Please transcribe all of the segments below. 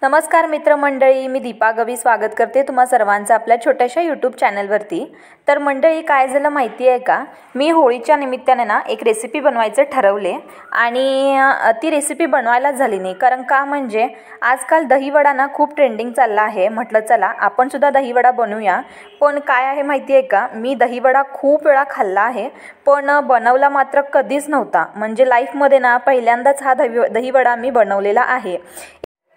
नमस्कार मित्रमंडळी, मी दीपा गवी स्वागत करते तुम्हा सर्वांचं आपल्या छोट्याशा यूट्यूब चॅनलवरती। तर मंडळी, काय झालं माहिती आहे का, मी होळीच्या निमित्ताने ना एक रेसिपी बनवायचं ठरवले आणि ती रेसिपी बनवायलाच झाली नाही। कारण का म्हणजे आजकाल दहीवडा ना खूप ट्रेंडिंग चालला आहे। म्हटलं चला आपण सुद्धा दहीवडा बनवूया। पण काय आहे माहिती आहे का, मी दहीवडा खूप वेळा खाल्ला आहे पण बनवला मात्र कधीच नव्हता। म्हणजे लाईफमध्ये ना पहिल्यांदाच हा दहीवडा मी बनवलेला आहे।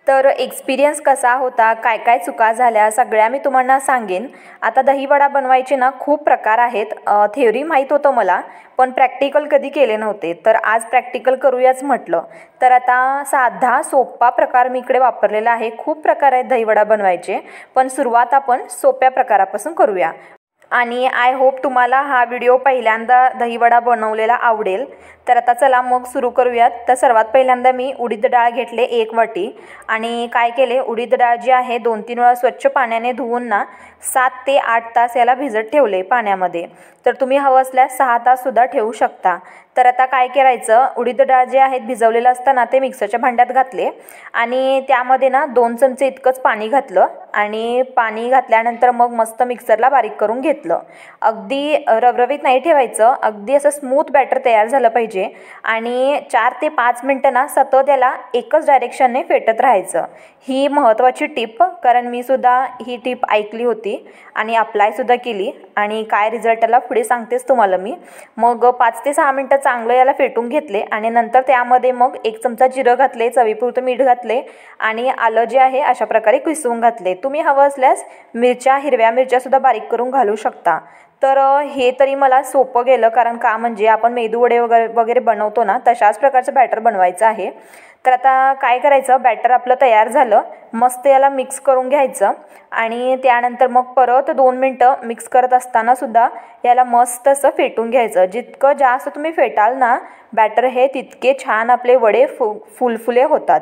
तर एक्सपिरियन्स कसा होता, काय काय चुका झाल्या सगळ्या मी तुम्हाला सांगेन। आता दहीवडा बनवायचे ना खूप प्रकार आहेत। थेअरी माहीत होतं मला, पण प्रॅक्टिकल कधी केले नव्हते। तर आज प्रॅक्टिकल करूयाच म्हटलं। तर आता साधा सोपा प्रकार मी इकडे वापरलेला आहे। खूप प्रकार आहेत दहीवडा बनवायचे, पण सुरुवात आपण सोप्या प्रकारापासून करूया। आणि आय होप तुम्हाला हा व्हिडिओ पहिल्यांदा दहीवडा बनवलेला आवडेल। तर आता चला मग सुरू करूयात। तर सर्वात पहिल्यांदा मी उडीद डाळ घेतले 1 वाटी आणि काय केले, उडीद डाळ जी आहे 2-3 वेळा स्वच्छ पाण्याने धुवून ना 7 ते 8 तास याला भिजत ठेवले पाण्यामध्ये। तर तुम्ही हवं असल्यास 6 तास सुद्धा ठेवू शकता। तर आता काय करायचं, उडीद डाळ जे आहेत भिजवलेलं असताना ते मिक्सरच्या भांड्यात घातले आणि त्यामध्ये ना 2 चमचे इतकंच पाणी घातलं आणि पाणी घातल्यानंतर मग मस्त मिक्सरला बारीक करून घेतलं। अगदी रवरवीत नाही ठेवायचं, अगदी असं स्मूथ बॅटर तयार झालं पाहिजे आणि 4 ते 5 मिनिटं ना सतत त्याला एकच डायरेक्शनने फेटत राहायचं। ही महत्त्वाची टिप, कारण मी सुद्धा ही टिप ऐकली होती आणि अप्लाय सुद्धा केली आणि काय रिझल्ट आला पुढे सांगतेच तुम्हाला मी। मग 5 ते 6 मिनिटं चांगलं याला फेटून घेतले आणि नंतर त्यामध्ये मग 1 चमचा जिरं घातले, चवीपुरतं मीठ घातले आणि आलं जे आहे अशा प्रकारे किसून घातले। तुम्ही हवं असल्यास हिरव्या मिरच्या सुद्धा बारीक करून घालू शकता। तर हे तरी मला सोपं गेलं, कारण का म्हणजे आपण मेदूवडे वगैरे बनवतो ना तशाच प्रकारचं बॅटर बनवायचं आहे। तर आता काय करायचं, बॅटर आपलं तयार झालं, मस्त याला मिक्स करून घ्यायचं आणि त्यानंतर मग परत 2 मिनटं मिक्स करत असताना सुद्धा याला मस्त असं फेटून घ्यायचं। जितकं जास्त तुम्ही फेटाल ना बॅटर हे तितके छान आपले वडे फुलफुले होतात।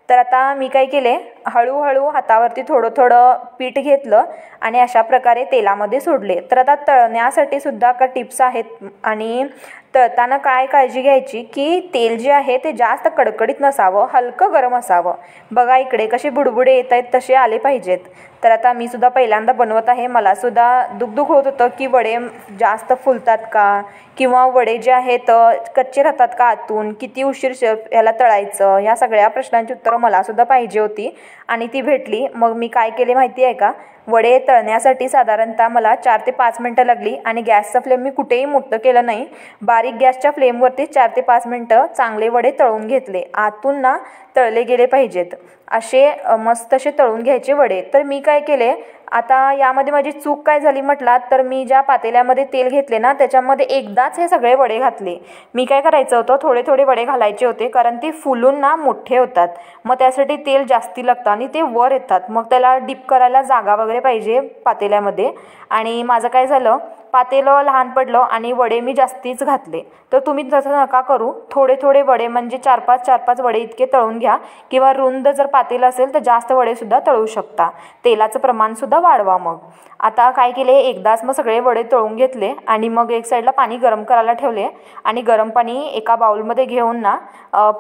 तर आता मी काय केले, हळूहळू हातावरती थोडं थोडं पीठ घेतलं आणि अशा प्रकारे तेलामध्ये सोडले। तर आता तळण्यासाठी सुद्धा का टिप्स आहेत आणि तळताना काय काळजी घ्यायची की तेल जे आहे ते जास्त कडकडीत नसावं, हलकं गरम असावं। बघा इकडे कसे बुडबुडे येत आहेत तसे आले पाहिजेत। तर आता मी सुद्धा पहिल्यांदा बनवत आहे, मला सुद्धा दुख होत होतं की वडे जास्त फुलतात का, किंवा वडे जे आहेत कच्चे राहतात का आतून, किती उशीर याला तळायचं, या सगळ्या प्रश्नांची उत्तरं मला सुद्धा पाहिजे होती आणि ती भेटली। मग मी काय केले माहिती आहे का, वडे तळण्यासाठी साधारणतः मला 4 ते 5 मिनिटं लागली आणि गॅसचा फ्लेम मी कुठेही मोठं केलं नाही, बारीक गॅसच्या फ्लेमवरती 4 ते 5 मिनिटं चांगले वडे तळून घेतले। आतून ना तळले गेले पाहिजेत असे मस्त असे तळून घ्यायचे वडे। तर मी काय केले, आता यामध्ये माझी चूक काय झाली म्हटलात तर मी ज्या पातेल्यामध्ये तेल घेतले ना त्याच्यामध्ये एकदाच हे सगळे वडे घातले। मी काय करायचं होतं, थोडे थोडे वडे घालायचे होते, कारण ते फुलून ना मोठे होतात, मग त्यासाठी तेल जास्ती लागतं आणि ते वर येतात, मग त्याला डिप करायला जागा वगैरे पाहिजे पातेल्यामध्ये। आणि माझं काय झालं, पातेलं लहान पडलं आणि वडे मी जास्तीच घातले। तर तुम्ही तसं नका करू, थोडे थोडे वडे म्हणजे 4-5 वडे इतके तळून घ्या, किंवा रुंद जर पातेलं असेल तर जास्त वडे सुद्धा तळू शकता, तेलाचं प्रमाण सुद्धा वाढवा। मग आता काय केले, एकदाच मग सगळे वडे तळून घेतले आणि मग एक साईडला पाणी गरम करायला ठेवले आणि गरम पाणी एका बाउलमध्ये घेऊन ना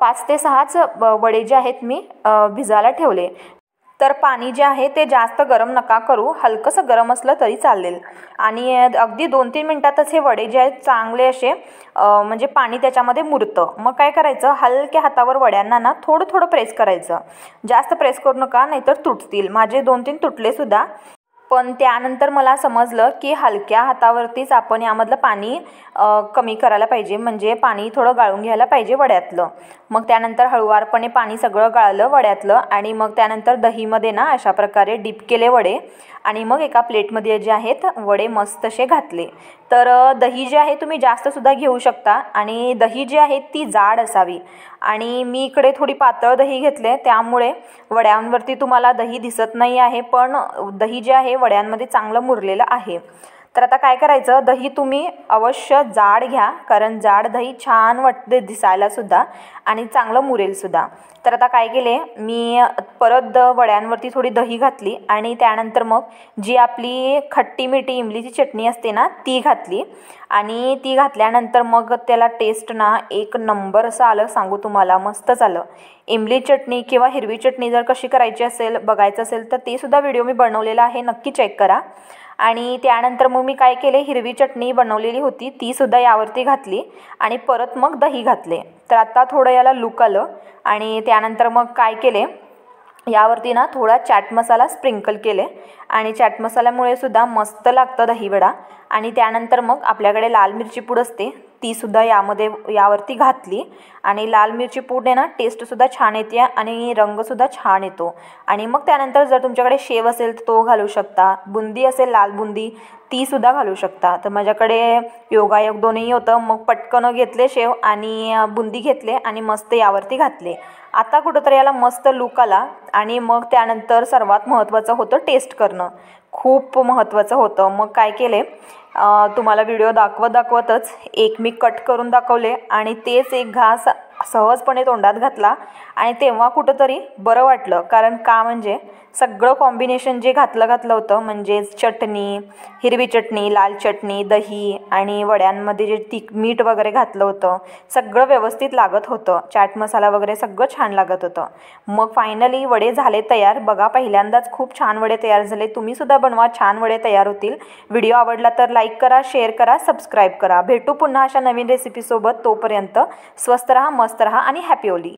5 ते 6च वडे जे आहेत मी भिजायला ठेवले। तर पाणी जे आहे ते जास्त गरम नका करू, हलकंसं गरम असलं तरी चालेल आणि अगदी 2-3 मिनिटातच हे वडे जे आहेत चांगले असे म्हणजे पाणी त्याच्यामध्ये मुरतं। मग काय करायचं, हलक्या हातावर वड्यांना ना थोडं थोडं प्रेस करायचं, जास्त प्रेस करू नका नाहीतर तुटतील। माझे 2-3 तुटले सुद्धा, पण त्यानंतर मला समजलं की हलक्या हातावरतीच आपण यामधलं पाणी कमी करायला पाहिजे, म्हणजे पाणी थोडं गाळून घ्यायला पाहिजे वड्यातलं। मग त्यानंतर हळूवारपणे पाणी सगळं गाळलं वड्यातलं आणि मग त्यानंतर दहीमध्ये ना अशा प्रकारे डिप केले वडे आणि मग एका प्लेटमध्ये जे आहेत वडे मस्त असे घातले। तर दही जे आहे तुम्ही जास्त सुद्धा घेऊ शकता आणि दही जी आहे ती जाड असावी आणि मी इकडे थोडी पातळ दही घेतले, त्यामुळे वड्यांवरती तुम्हाला दही दिसत नाही आहे, पण दही जे आहे वड्यांमध्ये चांगलं मुरलेलं आहे। तर आता काय करायचं, दही तुम्ही अवश्य जाड घ्या, कारण जाड दही छान वाटते दिसायलासुद्धा आणि चांगलं मुरेलसुद्धा. तर आता काय केले, मी परत वड्यांवरती थोडी दही घातली आणि त्यानंतर मग जी आपली खट्टी मिठी इमलीची चटणी असते ना ती घातली आणि ती घातल्यानंतर मग त्याला टेस्ट ना एक नंबर असं आलं, सांगू तुम्हाला, मस्तच आलं. इमली चटणी किंवा हिरवी चटणी जर कशी करायची असेल बघायचं असेल तर ते सुद्धा व्हिडिओ मी बनवलेला आहे, नक्की चेक करा. आणि त्यानंतर मग मी काय केले, हिरवी चटणी बनवलेली होती तीसुद्धा यावरती घातली आणि परत मग दही घातले. तर आता थोडं याला लूक आलं आणि त्यानंतर मग काय केले, यावरती ना थोडा चाट मसाला स्प्रिंकल केले आणि चाट मसाल्यामुळे सुद्धा मस्त लागतं दहीवडा. आणि त्यानंतर मग आपल्याकडे लाल मिरची पूड असते तीसुद्धा यावरती घातली आणि लाल मिरची पूड आहे ना टेस्टसुद्धा छान येते आणि रंगसुद्धा छान येतो. आणि मग त्यानंतर जर तुमच्याकडे शेव असेल तर तो घालू शकता, बुंदी असेल लाल बुंदी तीसुद्धा घालू शकता. तर माझ्याकडे योगायोग दोन्ही होतं, मग पटकन घेतले शेव आणि बुंदी घेतले आणि मस्त यावरती घातले. आता कुठंतरी याला मस्त लूक आला आणि मग त्यानंतर सर्वात महत्त्वाचं होतं टेस्ट करणं, खूप महत्त्वाचं होतं. मग काय केले, तुम्हाला व्हिडिओ दाखवतच एक मी कट करून दाखवले आणि तेच एक घास सहजपणे तोंडात घातला आणि तेव्हा कुठंतरी बरं वाटलं. कारण का म्हणजे सगळं कॉम्बिनेशन जे घातलं होतं, म्हणजेच चटणी, हिरवी चटणी, लाल चटणी, दही आणि वड्यांमध्ये जे मीठ वगैरे घातलं होतं सगळं व्यवस्थित लागत होतं, चाट मसाला वगैरे सगळं छान लागत होतं. मग फायनली वडे झाले तयार. बघा, पहिल्यांदाच खूप छान वडे तयार झाले. तुम्हीसुद्धा बनवा, छान वडे तयार होतील. व्हिडिओ आवडला तर लाईक करा, शेअर करा, सबस्क्राईब करा. भेटू पुन्हा अशा नवीन रेसिपीसोबत. तोपर्यंत स्वस्त रहा, मस्त रहा आणि हॅपी होली.